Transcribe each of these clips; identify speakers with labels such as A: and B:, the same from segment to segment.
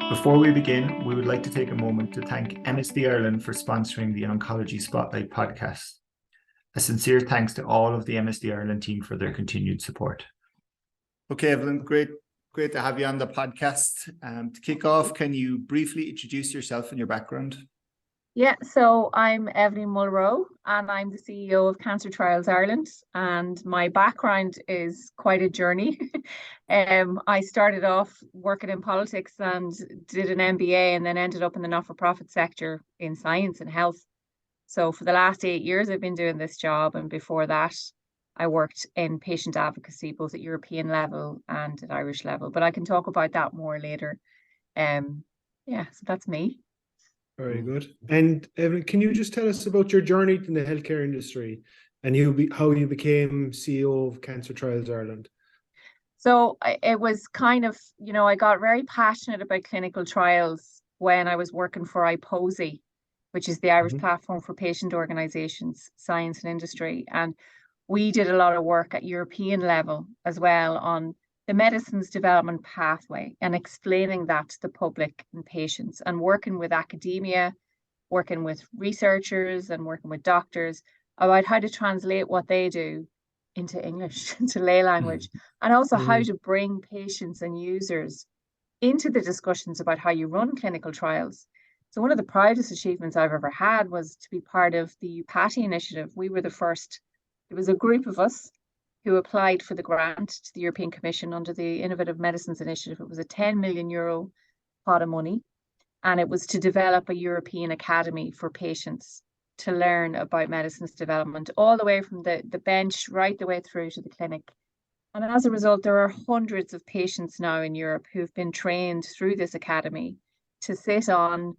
A: Before we begin, we would like to take a moment to thank MSD Ireland for sponsoring the Oncology Spotlight podcast. A sincere thanks to all of the MSD Ireland team for their continued support. Okay, Eibhlín, great to have you on the podcast. To kick off, can you briefly introduce yourself and your background?
B: Yeah, so I'm Eibhlín Mulroe and I'm the CEO of Cancer Trials Ireland, and my background is quite a journey. I started off working in politics and did an MBA and then ended up in the not-for-profit sector in science and health. So for the last 8 years, I've been doing this job, and before that, I worked in patient advocacy, both at European level and at Irish level. But I can talk about that more later. So that's me.
C: Very good. And Eibhlín, can you just tell us about your journey in the healthcare industry and how you became CEO of Cancer Trials Ireland?
B: So it was kind of, I got very passionate about clinical trials when I was working for IPOSI, which is the Irish Platform for Patient Organisations, Science and Industry. And we did a lot of work at European level as well on the medicines development pathway and explaining that to the public and patients, and working with academia, working with researchers and working with doctors about how to translate what they do into English, into lay language, and also how to bring patients and users into the discussions about how you run clinical trials. So one of the proudest achievements I've ever had was to be part of the UPATI initiative. We were the first. There was a group of us who applied for the grant to the European Commission under the Innovative Medicines Initiative. It was a 10 million euro pot of money, and it was to develop a European academy for patients to learn about medicines development, all the way from the bench right the way through to the clinic. And as a result, there are hundreds of patients now in Europe who've been trained through this academy to sit on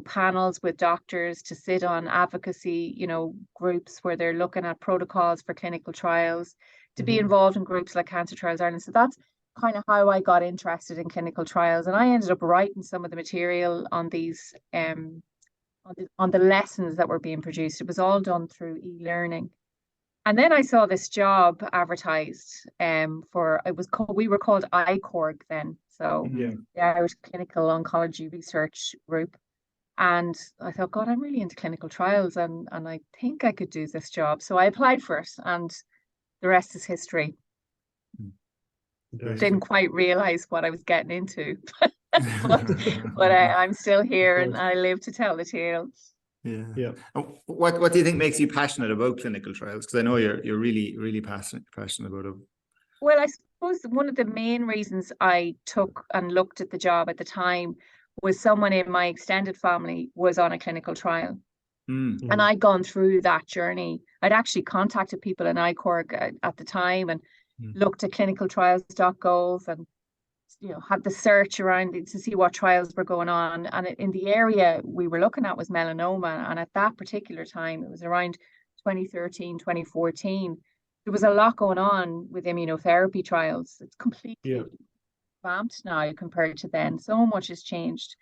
B: panels with doctors, to sit on advocacy, groups where they're looking at protocols for clinical trials, to be involved in groups like Cancer Trials Ireland. So that's kind of how I got interested in clinical trials. And I ended up writing some of the material on these, on the lessons that were being produced. It was all done through e-learning. And then I saw this job advertised we were called ICORG then. So the Irish Clinical Oncology Research Group. And I thought, God, I'm really into clinical trials and I think I could do this job. So I applied for it, and the rest is history. Didn't quite realize what I was getting into, but I'm still here and I live to tell the tale.
A: Yeah. What do you think makes you passionate about clinical trials? Because I know you're really passionate about it.
B: Well, I suppose one of the main reasons I took and looked at the job at the time was someone in my extended family was on a clinical trial. And I'd gone through that journey. I'd actually contacted people in ICORG at the time and looked at clinicaltrials.gov and had the search around to see what trials were going on. And in the area we were looking at was melanoma. And at that particular time, it was around 2013, 2014, there was a lot going on with immunotherapy trials. It's completely vamped now compared to then. So much has changed.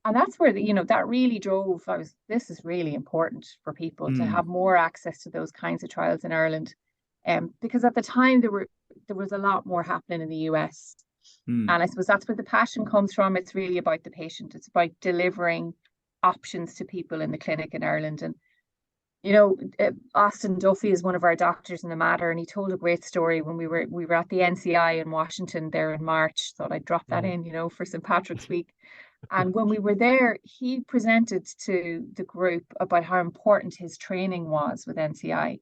B: And that's where that really drove. This is really important for people to have more access to those kinds of trials in Ireland. Because at the time there was a lot more happening in the US. And I suppose that's where the passion comes from. It's really about the patient. It's about delivering options to people in the clinic in Ireland. And Austin Duffy is one of our doctors in the matter, and he told a great story when we were at the NCI in Washington there in March. Thought I'd drop that in, for St. Patrick's Week. And when we were there, he presented to the group about how important his training was with NCI.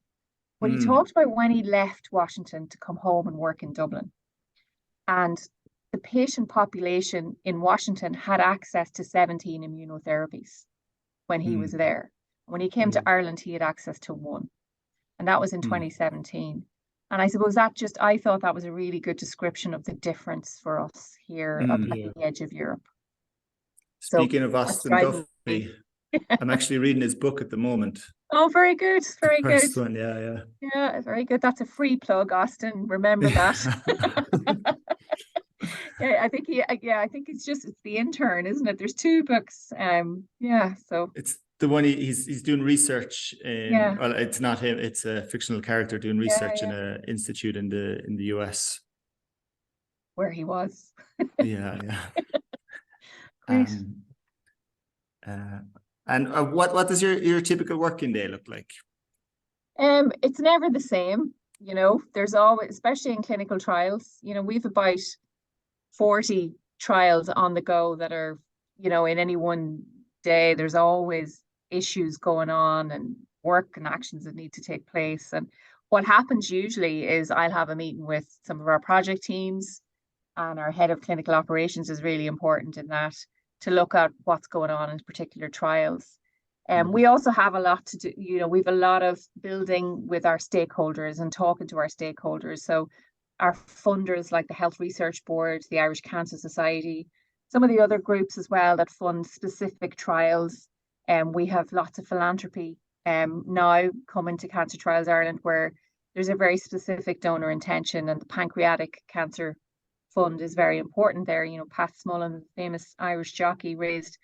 B: But he talked about when he left Washington to come home and work in Dublin. And the patient population in Washington had access to 17 immunotherapies when he was there. When he came to Ireland, he had access to one. And that was in 2017. And I suppose I thought that was a really good description of the difference for us here at the edge of Europe.
A: Speaking of Austin Duffy, I'm actually reading his book at the moment.
B: Oh, very good. Very good.
A: First one, yeah.
B: Yeah, very good. That's a free plug, Austin. Remember that. I think it's the intern, isn't it? There's 2 books. So
A: it's the one he's doing research in. Well, it's not him. It's a fictional character doing research in an institute in the US.
B: Where he was.
A: Yeah.
B: Great.
A: And what does your typical working day look like?
B: It's never the same. There's always, especially in clinical trials, we've about 40 trials on the go that are, in any one day, there's always issues going on and work and actions that need to take place. And what happens usually is I'll have a meeting with some of our project teams, and our head of clinical operations is really important in that, to look at what's going on in particular trials. And we also have a lot to do, we've a lot of building with our stakeholders and talking to our stakeholders. So our funders like the Health Research Board, the Irish Cancer Society, some of the other groups as well that fund specific trials. And we have lots of philanthropy now coming to Cancer Trials Ireland, where there's a very specific donor intention, and the Pancreatic Cancer Fund is very important there. Pat Smullen, the famous Irish jockey, raised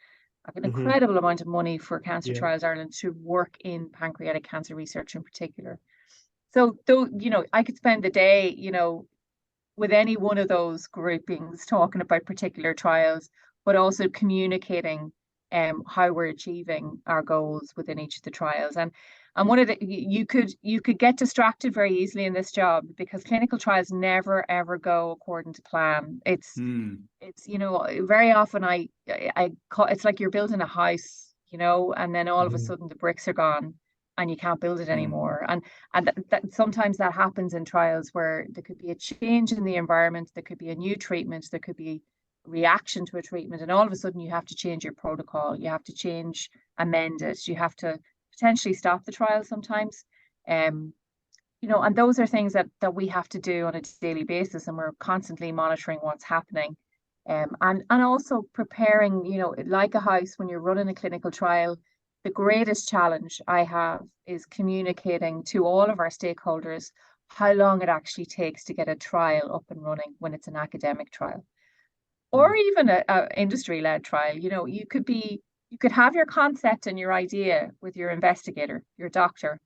B: an incredible amount of money for Cancer Trials Ireland to work in pancreatic cancer research in particular. So though, I could spend the day, with any one of those groupings talking about particular trials, but also communicating how we're achieving our goals within each of the trials. And one of the, you could get distracted very easily in this job, because clinical trials never ever go according to plan. It's very often it's like you're building a house, and then all of a sudden the bricks are gone and you can't build it anymore. And that sometimes that happens in trials, where there could be a change in the environment, there could be a new treatment, there could be reaction to a treatment, and all of a sudden you have to change your protocol, you have to amend it, you have to potentially stop the trial sometimes. And those are things that we have to do on a daily basis, and we're constantly monitoring what's happening. And also preparing, like a house, when you're running a clinical trial, the greatest challenge I have is communicating to all of our stakeholders how long it actually takes to get a trial up and running when it's an academic trial, or even a industry-led trial. You could have your concept and your idea with your investigator, your doctor,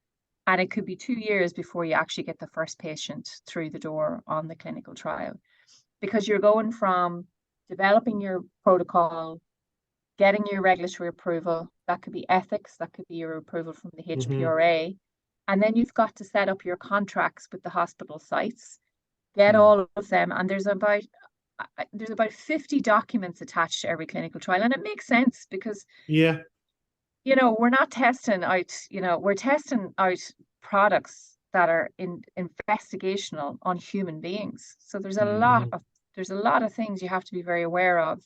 B: and it could be 2 years before you actually get the first patient through the door on the clinical trial, because you're going from developing your protocol, getting your regulatory approval, that could be ethics, that could be your approval from the HPRA, and then you've got to set up your contracts with the hospital sites, get all of them, and there's about 50 documents attached to every clinical trial. And it makes sense, because we're not testing out, we're testing out products that are investigational on human beings. So there's a lot of things you have to be very aware of.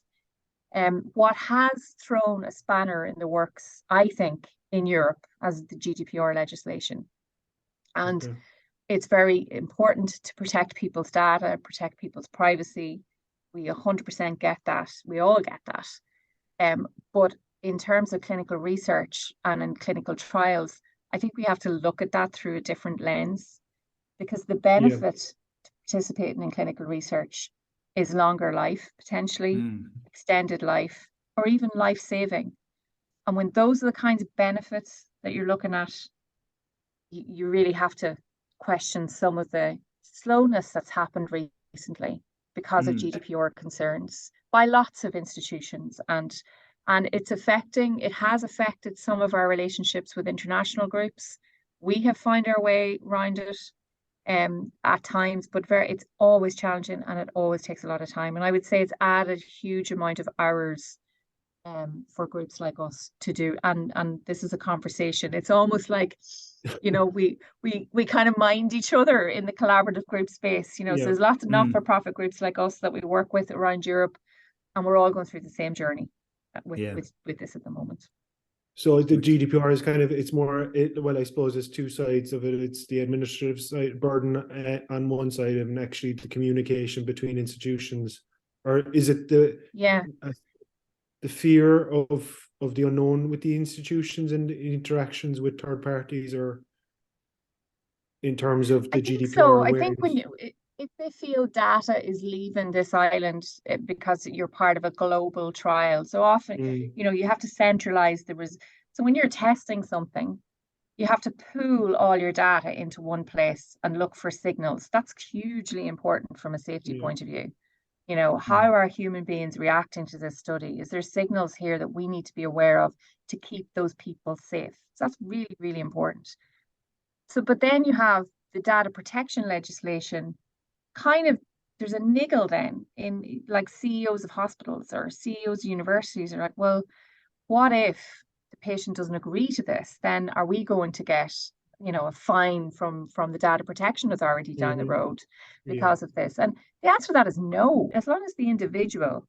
B: What has thrown a spanner in the works, I think, in Europe, as the GDPR legislation. And it's very important to protect people's data, protect people's privacy. We 100% get that. We all get that. But in terms of clinical research and in clinical trials, I think we have to look at that through a different lens, because the benefit to participating in clinical research is longer life, potentially extended life, or even life-saving. And when those are the kinds of benefits that you're looking at, you really have to question some of the slowness that's happened recently because of GDPR concerns by lots of institutions. And it has affected some of our relationships with international groups. We have found our way around it at times, but it's always challenging, and it always takes a lot of time. And I would say it's added a huge amount of hours for groups like us to do. And this is a conversation. It's almost like, we kind of mind each other in the collaborative group space. So there's lots of not-for-profit groups like us that we work with around Europe, and we're all going through the same journey with this at the moment.
C: So the GDPR is it's more, I suppose there's two sides of it. It's the administrative side burden on one side, and actually the communication between institutions. Or is it the fear of the unknown with the institutions and the interactions with third parties, or in terms of the GDPR?
B: So I think if they feel data is leaving this island because you're part of a global trial, so often, you have to centralize so when you're testing something, you have to pool all your data into one place and look for signals. That's hugely important from a safety point of view. You know, how are human beings reacting to this study? Is there signals here that we need to be aware of to keep those people safe? So that's really, really important. So, but then you have the data protection legislation, kind of, there's a niggle then in, like, CEOs of hospitals or CEOs of universities are like, well, what if the patient doesn't agree to this? Then are we going to get, you know, a fine from the Data Protection Authority down the road because of this? And the answer to that is no. As long as the individual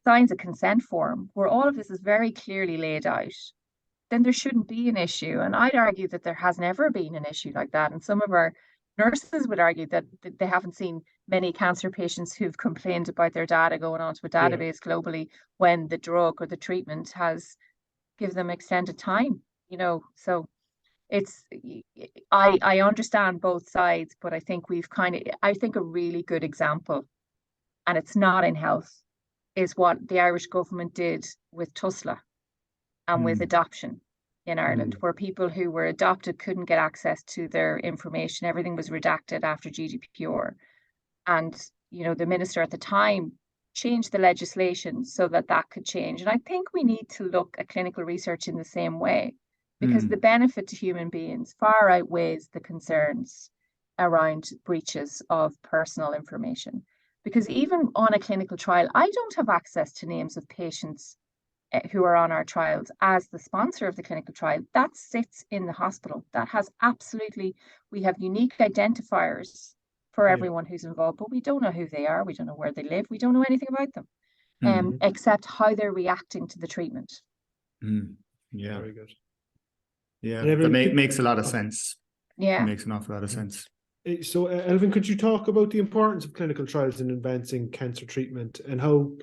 B: signs a consent form where all of this is very clearly laid out, then there shouldn't be an issue. And I'd argue that there has never been an issue like that. And some of our nurses would argue that they haven't seen many cancer patients who've complained about their data going onto a database globally when the drug or the treatment has given them extended time, you know. So it's, I understand both sides, but I think I think a really good example, and it's not in health, is what the Irish government did with TUSLA and with adoption in Ireland, where people who were adopted couldn't get access to their information. Everything was redacted after GDPR. And, you know, the minister at the time changed the legislation so that that could change. And I think we need to look at clinical research in the same way, because the benefit to human beings far outweighs the concerns around breaches of personal information. Because even on a clinical trial, I don't have access to names of patients who are on our trials as the sponsor of the clinical trial. That sits in the hospital. That has absolutely, we have unique identifiers for everyone who's involved, but we don't know who they are. We don't know where they live. We don't know anything about them, except how they're reacting to the treatment.
A: Yeah.
C: Very good.
A: Yeah, that makes a lot of sense.
B: Yeah.
A: It makes an awful lot of sense.
C: So, Eibhlín, could you talk about the importance of clinical trials in advancing cancer treatment and how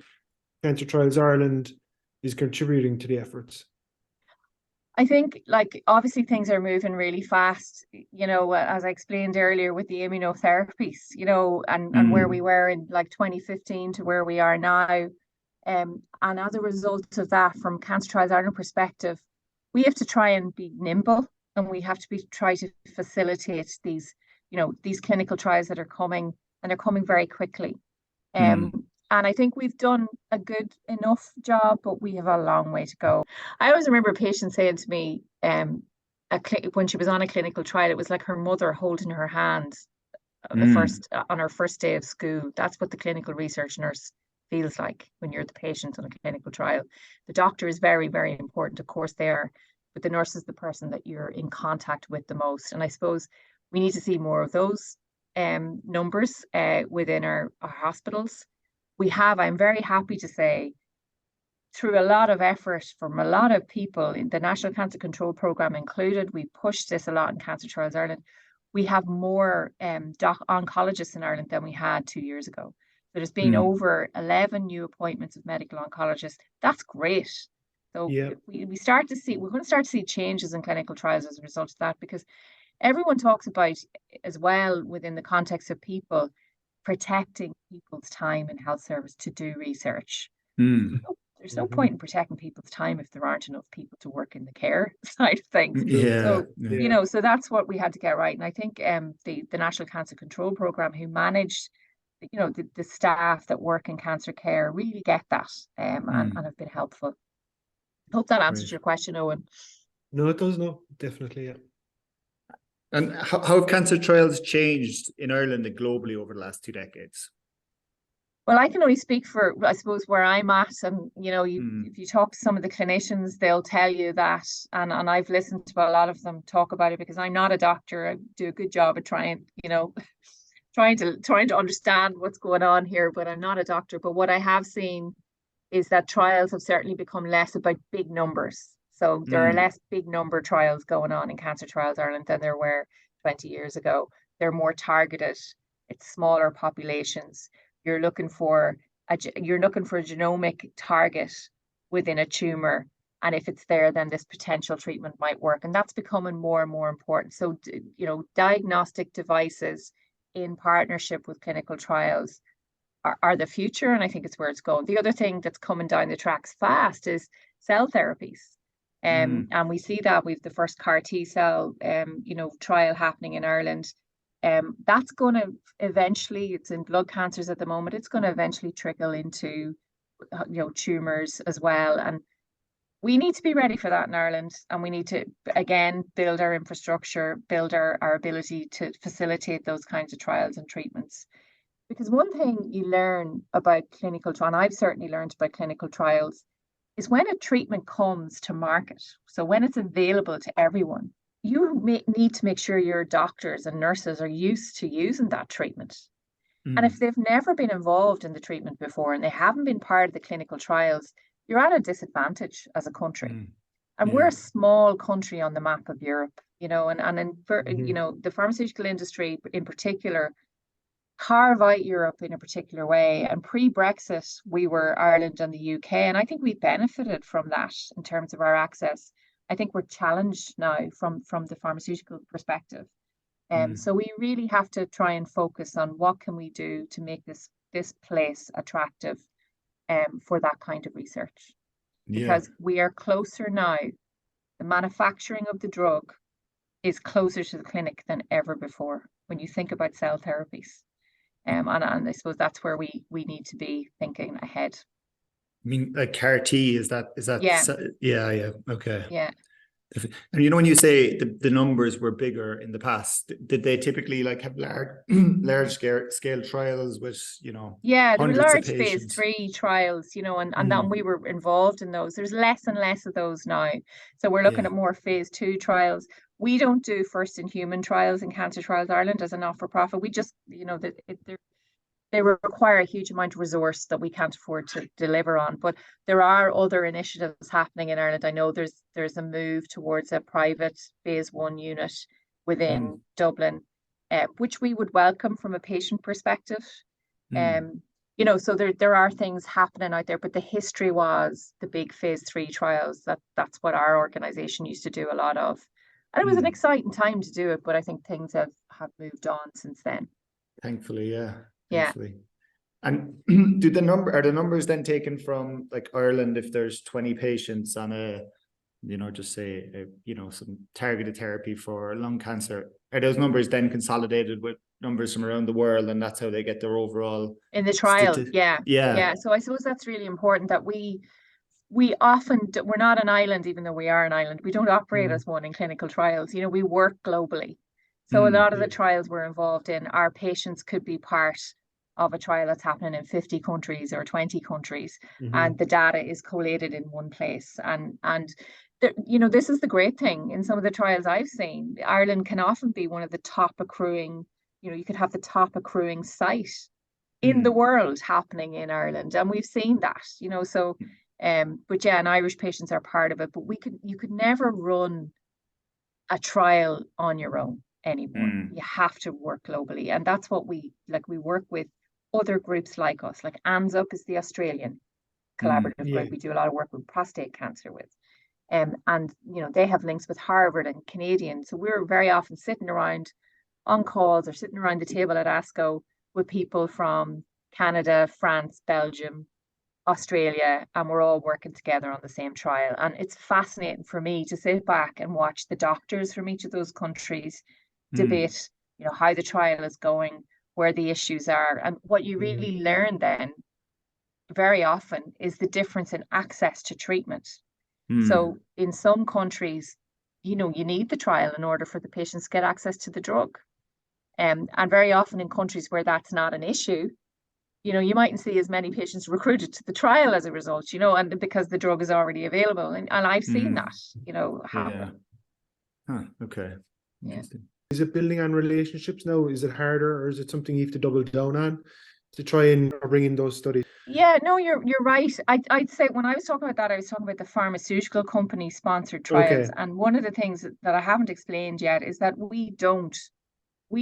C: Cancer Trials Ireland is contributing to the efforts?
B: I think, like, obviously things are moving really fast, you know, as I explained earlier with the immunotherapies, you know, and where we were in like 2015 to where we are now. And as a result of that, from Cancer Trials Ireland perspective, we have to try and be nimble, and we have to try to facilitate these, you know, these clinical trials that are coming, and they're coming very quickly. And I think we've done a good enough job, but we have a long way to go. I always remember a patient saying to me, when she was on a clinical trial, it was like her mother holding her hand on her first day of school. That's what the clinical research nurse feels like when you're the patient on a clinical trial. The doctor is very, very important. Of course they are, but the nurse is the person that you're in contact with the most. And I suppose we need to see more of those numbers within our hospitals. We have, I'm very happy to say, through a lot of effort from a lot of people, in the National Cancer Control Programme included, we pushed this a lot in Cancer Trials Ireland. We have more oncologists in Ireland than we had 2 years ago. So there's been over 11 new appointments of medical oncologists. That's great. So we're going to start to see changes in clinical trials as a result of that, because everyone talks about, as well, within the context of people, protecting people's time in health service to do research. There's no point in protecting people's time if there aren't enough people to work in the care side of things. You know, so that's what we had to get right. And I think the National Cancer Control Programme, who managed, you know, the staff that work in cancer care, really get that and have been helpful. Hope that answers your question, Owen.
C: No, it does. No, definitely, yeah.
A: And how have cancer trials changed in Ireland and globally over the last 2 decades?
B: Well, I can only speak for, I suppose, where I'm at. And, you know, if you talk to some of the clinicians, they'll tell you that. And I've listened to a lot of them talk about it, because I'm not a doctor. I do a good job at trying to understand what's going on here, but I'm not a doctor. But what I have seen is that trials have certainly become less about big numbers. So there are less big number trials going on in Cancer Trials Ireland than there were 20 years ago. They're more targeted. It's smaller populations. You're looking for a genomic target within a tumor, and if it's there, then this potential treatment might work. And that's becoming more and more important. So, you know, diagnostic devices in partnership with clinical trials are the future, and I think it's where it's going. The other thing that's coming down the tracks fast is cell therapies. And we see that we've the first CAR T cell, you know, trial happening in Ireland. That's going to eventually, it's in blood cancers at the moment, it's going to eventually trickle into, tumours as well. And we need to be ready for that in Ireland, and we need to, again, build our infrastructure, build our ability to facilitate those kinds of trials and treatments. Because one thing you learn about clinical trials, and I've certainly learned about clinical trials, is when a treatment comes to market, so when it's available to everyone, you need to make sure your doctors and nurses are used to using that treatment. And if they've never been involved in the treatment before and they haven't been part of the clinical trials, you're at a disadvantage as a country. And we're a small country on the map of Europe, and the pharmaceutical industry in particular carve out Europe in a particular way. And pre-Brexit, we were Ireland and the UK, and I think we benefited from that in terms of our access. I think we're challenged now from the pharmaceutical perspective. So we really have to try and focus on what can we do to make this place attractive for that kind of research. Because we are closer now. The manufacturing of the drug is closer to the clinic than ever before when you think about cell therapies. And I suppose that's where we need to be thinking ahead.
A: I mean, like CAR T, is that
B: Yeah.
A: Okay.
B: Yeah.
A: And when you say the numbers were bigger in the past, did they typically like have large scale trials with
B: Yeah, there were
A: hundreds of
B: large phase
A: patients?
B: 3 trials, and then we were involved in those. There's less and less of those now. So we're looking at more phase 2 trials. We don't do first in human trials in Cancer Trials Ireland as a not-for-profit. We just, they require a huge amount of resource that we can't afford to deliver on. But there are other initiatives happening in Ireland. I know there's a move towards a private phase 1 unit within Dublin, which we would welcome from a patient perspective. So there are things happening out there, but the history was the big phase 3 trials. That's what our organisation used to do a lot of. And it was an exciting time to do it, but I think things have moved on since then.
A: Thankfully, yeah.
B: Yeah.
A: And are the numbers then taken from like Ireland if there's 20 patients on just say some targeted therapy for lung cancer? Are those numbers then consolidated with numbers from around the world, and that's how they get their overall
B: in the trial?
A: Yeah.
B: So I suppose that's really important that we often we're not an island, even though we are an island. We don't operate as one in clinical trials. We work globally. So a lot of the trials we're involved in, our patients could be part of a trial that's happening in 50 countries or 20 countries, and the data is collated in one place. And this is the great thing. In some of the trials I've seen, Ireland can often be one of the top accruing, you could have the top accruing site in the world happening in Ireland. And we've seen that, but yeah, and Irish patients are part of it, but you could never run a trial on your own anymore. You have to work globally. And that's what we work with other groups like us, like ANZUP is the Australian collaborative group we do a lot of work with prostate cancer with. And they have links with Harvard and Canadian. So we're very often sitting around on calls or sitting around the table at ASCO with people from Canada, France, Belgium, Australia, and we're all working together on the same trial. And it's fascinating for me to sit back and watch the doctors from each of those countries debate, how the trial is going, where the issues are. And what you really learn then very often is the difference in access to treatment. So in some countries, you need the trial in order for the patients to get access to the drug. And very often in countries where that's not an issue, you mightn't see as many patients recruited to the trial as a result, and because the drug is already available. And I've seen that, happen.
A: Okay.
B: Interesting.
C: Is it building on relationships now? Is it harder, or is it something you have to double down on to try and bring in those studies?
B: Yeah, no, you're right. I'd say when I was talking about that, I was talking about the pharmaceutical company sponsored trials. And one of the things that I haven't explained yet is that we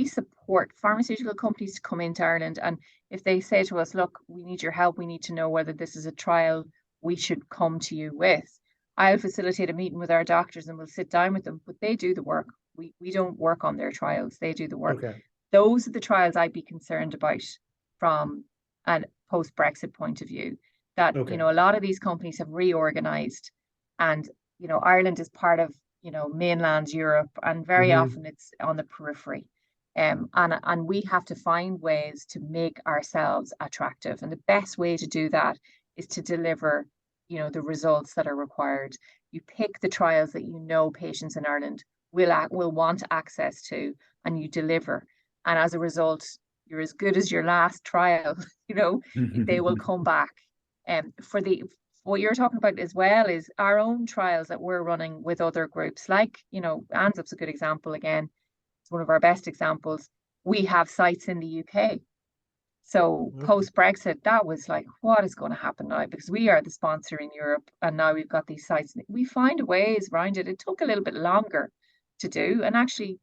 B: support pharmaceutical companies to come into Ireland. And if they say to us, look, we need your help, we need to know whether this is a trial we should come to you with, I'll facilitate a meeting with our doctors and we'll sit down with them, but they do the work. We don't work on their trials. They do the work. Those are the trials I'd be concerned about from a post-Brexit point of view, that, a lot of these companies have reorganized and, Ireland is part of, mainland Europe, and very often it's on the periphery. And we have to find ways to make ourselves attractive. And the best way to do that is to deliver, the results that are required. You pick the trials that patients in Ireland will want access to, and you deliver. And as a result, you're as good as your last trial. They will come back. And what you're talking about as well is our own trials that we're running with other groups, like, ANZUP's a good example again. It's one of our best examples. We have sites in the UK. So post-Brexit, that was like, what is going to happen now? Because we are the sponsor in Europe, and now we've got these sites. We find ways around it. It took a little bit longer to do. And actually,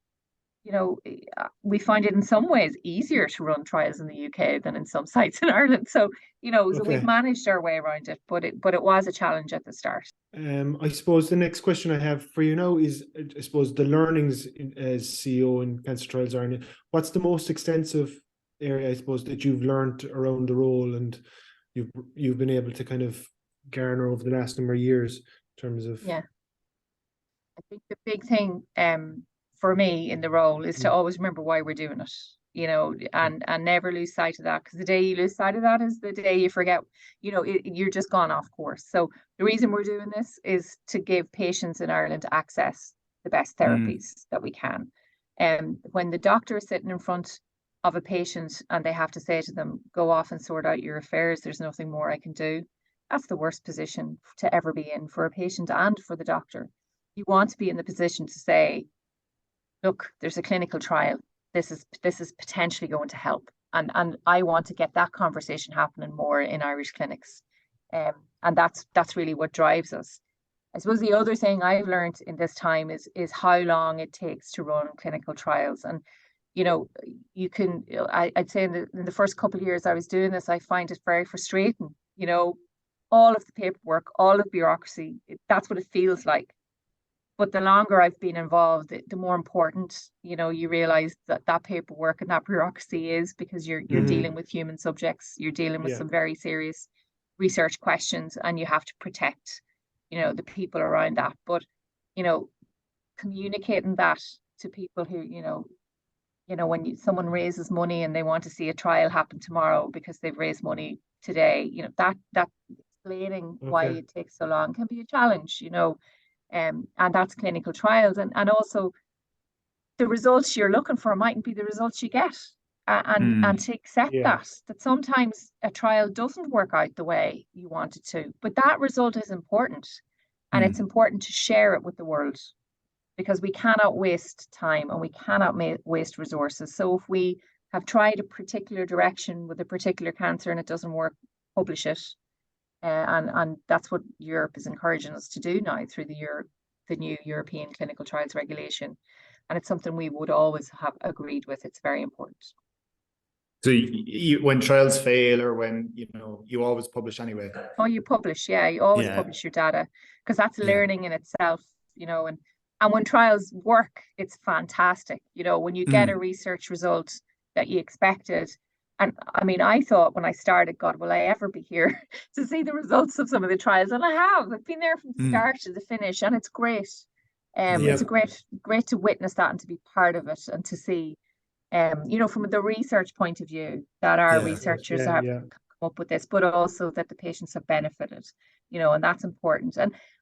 B: we find it in some ways easier to run trials in the UK than in some sites in Ireland. So, so we've managed our way around it, but it was a challenge at the start.
C: I suppose the next question I have for you now is, I suppose, the learnings as CEO in Cancer Trials Ireland. What's the most extensive area, I suppose, that you've learned around the role and you've been able to kind of garner over the last number of years in terms of?
B: Yeah, I think the big thing for me in the role is to always remember why we're doing it, and never lose sight of that, because the day you lose sight of that is the day you forget, you're just gone off course. So the reason we're doing this is to give patients in Ireland access the best therapies that we can. And when the doctor is sitting in front of a patient and they have to say to them, go off and sort out your affairs, there's nothing more I can do, that's the worst position to ever be in for a patient and for the doctor. You want to be in the position to say, look, there's a clinical trial. This is potentially going to help. And I want to get that conversation happening more in Irish clinics. And that's really what drives us. I suppose the other thing I've learned in this time is how long it takes to run clinical trials. And I'd say in the first couple of years I was doing this, I find it very frustrating. All of the paperwork, all of the bureaucracy, that's what it feels like. But the longer I've been involved, the more important, you realize that paperwork and that bureaucracy is, because you're dealing with human subjects, you're dealing with some very serious research questions, and you have to protect, the people around that. But, communicating that to people who, when someone raises money and they want to see a trial happen tomorrow because they've raised money today, that explaining why it takes so long can be a challenge, and that's clinical trials. And also the results you're looking for mightn't be the results you get. And to accept that sometimes a trial doesn't work out the way you want it to, but that result is important. And it's important to share it with the world, because we cannot waste time and we cannot waste resources. So if we have tried a particular direction with a particular cancer and it doesn't work, publish it. And that's what Europe is encouraging us to do now through the new European Clinical Trials Regulation. And it's something we would always have agreed with. It's very important.
A: So when trials fail, or when, you always publish anyway?
B: Oh, you publish. Yeah, you always publish your data, because that's learning in itself, and when trials work, it's fantastic. When you get a research result that you expected. And I mean, I thought when I started, God, will I ever be here to see the results of some of the trials? And I have. I've been there from the start to the finish, and it's great. It's great to witness that and to be part of it, and to see, from the research point of view, that our researchers have come up with this, but also that the patients have benefited, and that's important.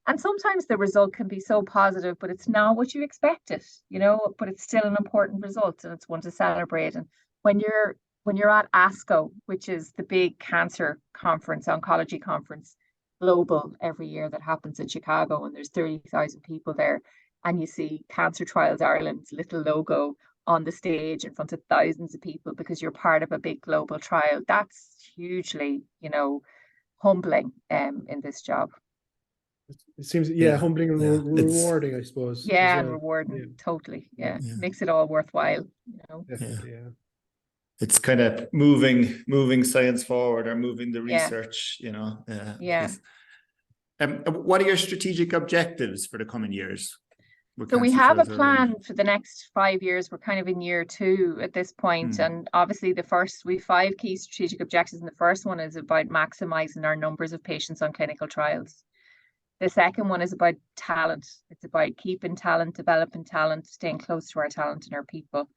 B: And sometimes the result can be so positive, but it's not what you expected, but it's still an important result, and it's one to celebrate. And when you're at ASCO, which is the big cancer conference, oncology conference, global, every year, that happens in Chicago, and there's 30,000 people there, and you see Cancer Trials Ireland's little logo on the stage in front of thousands of people because you're part of a big global trial, that's hugely, humbling in this job.
C: It seems, humbling and rewarding, I suppose.
B: Yeah, and rewarding, totally. Yeah. Makes it all worthwhile,
C: Definitely,
A: It's kind of moving science forward, or moving the research, What are your strategic objectives for the coming years?
B: So we have a plan for the next 5 years. We're kind of in year 2 at this point. And obviously we have 5 key strategic objectives. And the first one is about maximizing our numbers of patients on clinical trials. The second one is about talent. It's about keeping talent, developing talent, staying close to our talent and our people.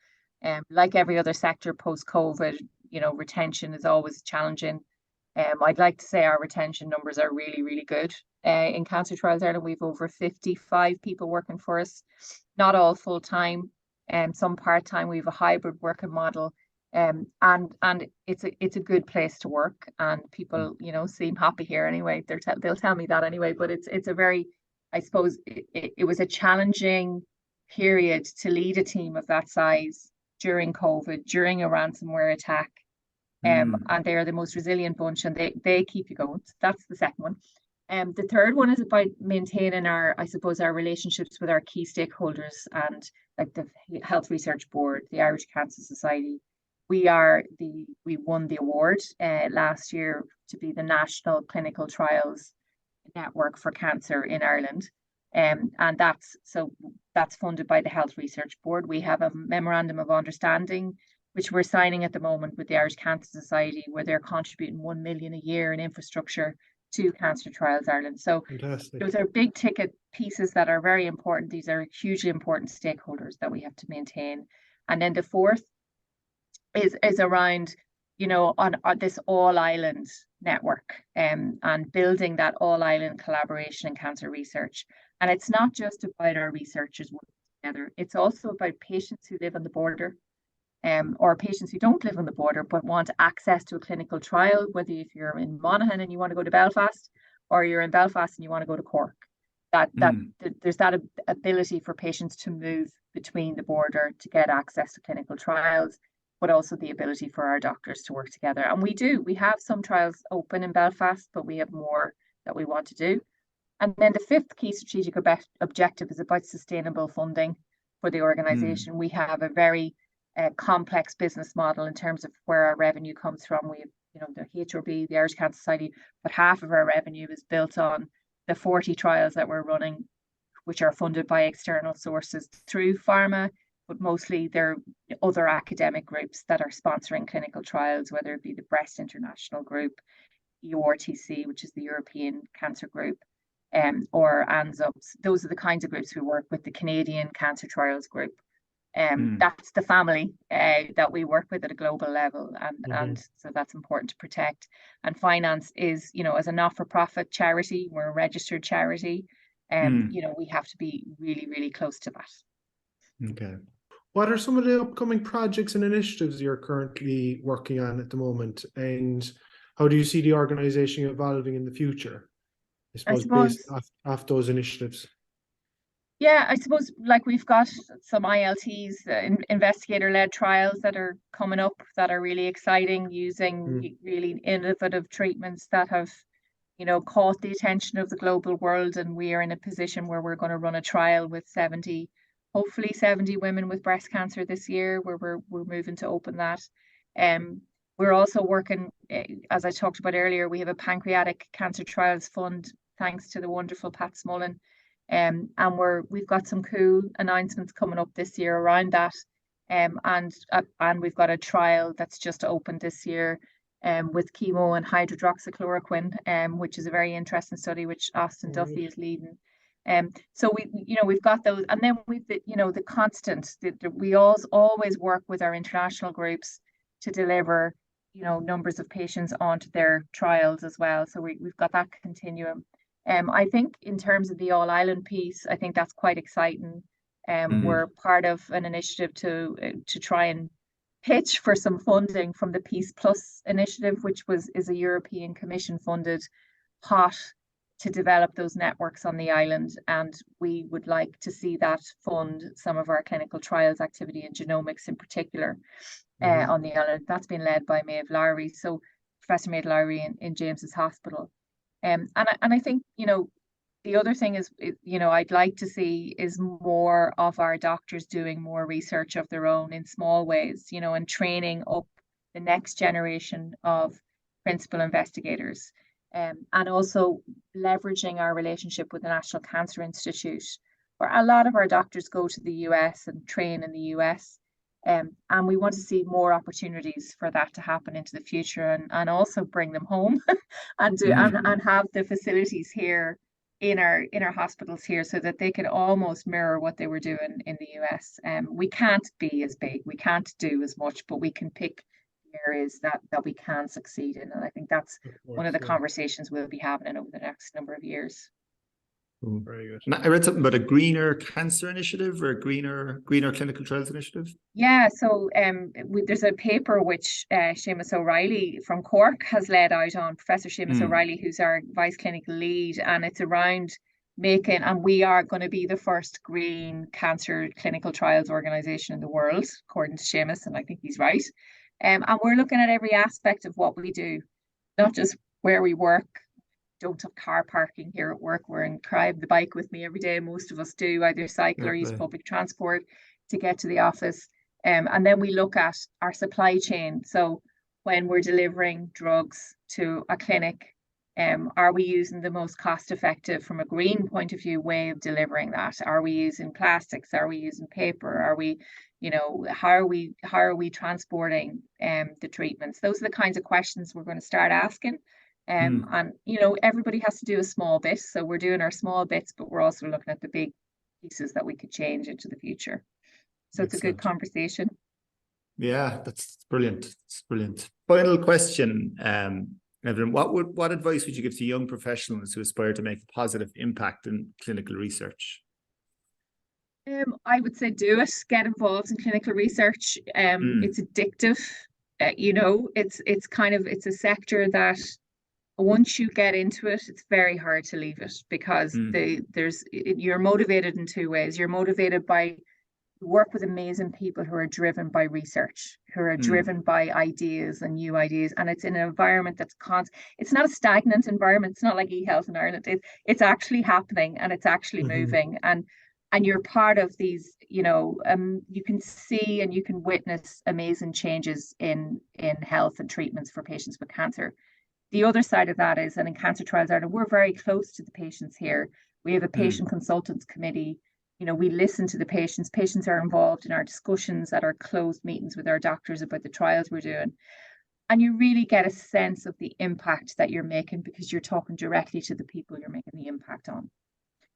B: Like every other sector post-COVID, retention is always challenging. I'd like to say our retention numbers are really, really good. In Cancer Trials Ireland, we've over 55 people working for us, not all full-time, some part-time. We have a hybrid working model, and it's a good place to work, and people, seem happy here anyway. They'll tell me that anyway, but it's a very, I suppose, it was a challenging period to lead a team of that size during COVID, during a ransomware attack. And they're the most resilient bunch, and they keep you going. So that's the second one. The third one is about maintaining our relationships with our key stakeholders, and like the Health Research Board, the Irish Cancer Society. We won the award last year to be the National Clinical Trials Network for Cancer in Ireland. And that's funded by the Health Research Board. We have a memorandum of understanding which we're signing at the moment with the Irish Cancer Society, where they're contributing 1 million a year in infrastructure to Cancer Trials Ireland. So
C: fantastic.
B: Those are big ticket pieces that are very important. These are hugely important stakeholders that we have to maintain. And then the fourth is around, on this all-island network, and building that all-island collaboration in cancer research. And it's not just about our researchers working together. It's also about patients who live on the border, or patients who don't live on the border but want access to a clinical trial, whether if you're in Monaghan and you want to go to Belfast, or you're in Belfast and you want to go to Cork. There's that ability for patients to move between the border to get access to clinical trials, but also the ability for our doctors to work together. And we have some trials open in Belfast, but we have more that we want to do. And then the fifth key strategic objective is about sustainable funding for the organisation. We have a very complex business model in terms of where our revenue comes from. We have, the HRB, the Irish Cancer Society, but half of our revenue is built on the 40 trials that we're running, which are funded by external sources through pharma, but mostly they're other academic groups that are sponsoring clinical trials, whether it be the Breast International Group, EORTC, which is the European Cancer Group, or ANZUPS. Those are the kinds of groups we work with, the Canadian Cancer Trials Group. That's the family that we work with at a global level, and so that's important to protect. And finance is, as a not-for-profit charity, we're a registered charity, we have to be really, really close to that.
C: Okay. What are some of the upcoming projects and initiatives you're currently working on at the moment, and how do you see the organisation evolving in the future? I suppose based off those initiatives.
B: Yeah, I suppose like we've got some ILTs, investigator-led trials that are coming up that are really exciting, using really innovative treatments that have, caught the attention of the global world. And we are in a position where we're going to run a trial with hopefully 70 women with breast cancer this year, where we're moving to open that. We're also working, as I talked about earlier, we have a pancreatic cancer trials fund, thanks to the wonderful Pat Smullen. And we've got some cool announcements coming up this year around that, and we've got a trial that's just opened this year, with chemo and hydroxychloroquine, which is a very interesting study which Austin Duffy is leading. So we've got those, and then we've the constant we always work with our international groups to deliver numbers of patients onto their trials as well. So we've got that continuum. I think in terms of the all-island piece, I think that's quite exciting. We're part of an initiative to try and pitch for some funding from the Peace Plus initiative, which is a European Commission funded pot to develop those networks on the island. And we would like to see that fund some of our clinical trials activity in genomics in particular on the island. That's been led by Maeve Lowry, so Professor Maeve Lowry in James's Hospital. And I think, the other thing is, I'd like to see is more of our doctors doing more research of their own in small ways, and training up the next generation of principal investigators, and also leveraging our relationship with the National Cancer Institute, where a lot of our doctors go to the US and train in the US. And we want to see more opportunities for that to happen into the future, and also bring them home and have the facilities here in our hospitals here so that they could almost mirror what they were doing in the US. We can't be as big, we can't do as much, but we can pick areas that we can succeed in. And I think that's one of the conversations we'll be having over the next number of years.
C: Very good.
A: I read something about a greener cancer initiative or a greener clinical trials initiative.
B: Yeah, so there's a paper which Seamus O'Reilly from Cork has led out on, Professor Seamus O'Reilly, who's our vice clinical lead, and it's around making, and we are going to be the first green cancer clinical trials organization in the world, according to Seamus, and I think he's right. And we're looking at every aspect of what we do, not just where we work. Don't have car parking here at work. I have the bike with me every day. Most of us do either cycle or use public transport to get to the office. And then we look at our supply chain. So when we're delivering drugs to a clinic, are we using the most cost effective from a green point of view way of delivering that? Are we using plastics? Are we using paper? Are we, how are we transporting the treatments? Those are the kinds of questions we're going to start asking. And everybody has to do a small bit, so we're doing our small bits, but we're also looking at the big pieces that we could change into the future. So it's a good conversation.
A: Yeah, that's brilliant. It's brilliant. Final question, Eibhlín, what advice would you give to young professionals who aspire to make a positive impact in clinical research?
B: I would say do it. Get involved in clinical research. It's addictive. It's a sector that once you get into it, it's very hard to leave it, because you're motivated in two ways. You're motivated by work with amazing people who are driven by research, who are driven by ideas and new ideas, and it's in an environment that's it's not a stagnant environment. It's not like Ehealth in Ireland. It's actually happening, and it's actually moving, and you're part of these. You can see and you can witness amazing changes in health and treatments for patients with cancer. The other side of that is, and in Cancer Trials Ireland, we're very close to the patients here. We have a patient consultants committee. We listen to the patients. Patients are involved in our discussions at our closed meetings with our doctors about the trials we're doing. And you really get a sense of the impact that you're making, because you're talking directly to the people you're making the impact on.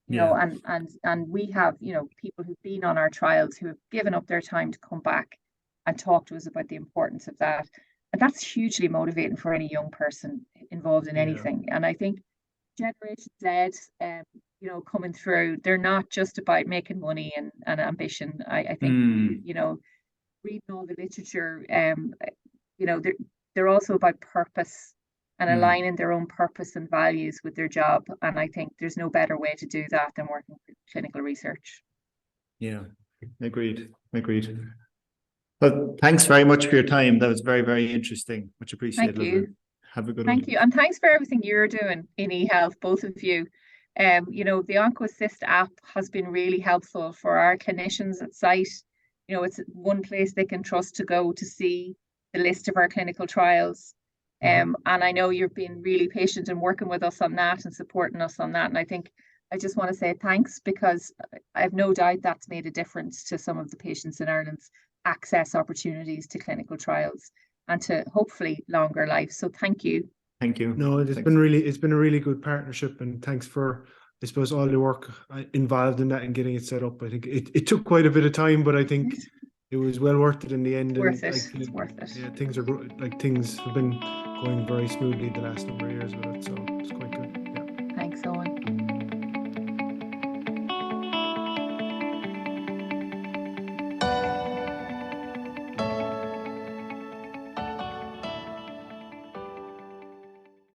B: And we have, people who've been on our trials who have given up their time to come back and talk to us about the importance of that. And that's hugely motivating for any young person involved in anything. And I think Generation Z, coming through, they're not just about making money and ambition. I think, reading all the literature, they're also about purpose and aligning their own purpose and values with their job. And I think there's no better way to do that than working with clinical research.
A: Yeah, agreed. Well, thanks very much for your time. That was very, very interesting. Much appreciated.
B: Thank you.
A: Have a good one.
B: Thank you. And thanks for everything you're doing in eHealth, both of you. The OncoAssist app has been really helpful for our clinicians at site. It's one place they can trust to go to see the list of our clinical trials. And I know you've been really patient in working with us on that and supporting us on that. And I just want to say thanks, because I have no doubt that's made a difference to some of the patients in Ireland's access opportunities to clinical trials and to hopefully longer life. So thank you.
A: Thank you.
C: No, it's been a really good partnership, and thanks for, I suppose, all the work involved in that and getting it set up. I think it took quite a bit of time, but I think it was well worth it in the end.
B: It's worth it.
C: Yeah, things have been going very smoothly the last number of years with it, so it's quite good. Yeah.
B: Thanks, Owen.